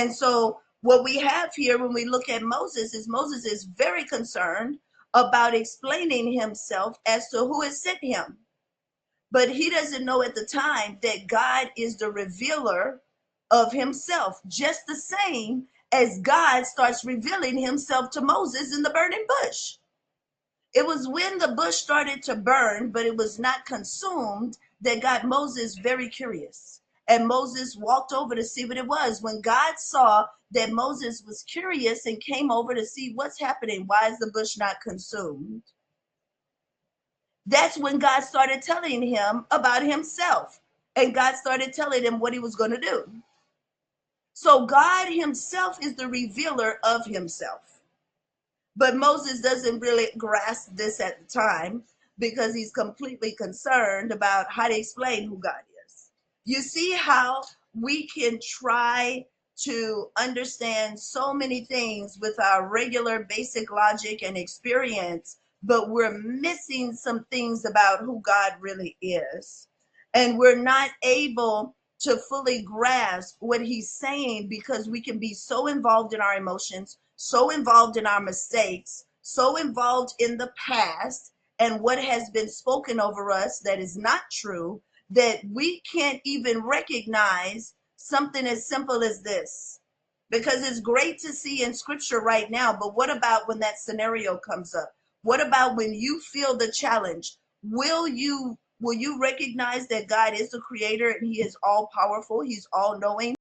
And so what we have here when we look at Moses is very concerned about explaining himself as to who has sent him. But he doesn't know at the time that God is the revealer of himself, just the same as God starts revealing himself to Moses in the burning bush. It was when the bush started to burn, but it was not consumed, that got Moses very curious. And Moses walked over to see what it was. When God saw that Moses was curious and came over to see what's happening, why is the bush not consumed? That's when God started telling him about himself. And God started telling him what he was going to do. So God himself is the revealer of himself. But Moses doesn't really grasp this at the time because he's completely concerned about how to explain who God is. You see how we can try to understand so many things with our regular basic logic and experience, but we're missing some things about who God really is. And we're not able to fully grasp what he's saying because we can be so involved in our emotions, so involved in our mistakes, so involved in the past and what has been spoken over us that is not true, that we can't even recognize something as simple as this. Because it's great to see in scripture right now, but what about when that scenario comes up? What about when you feel the challenge? Will you recognize that God is the creator and he is all powerful, he's all knowing?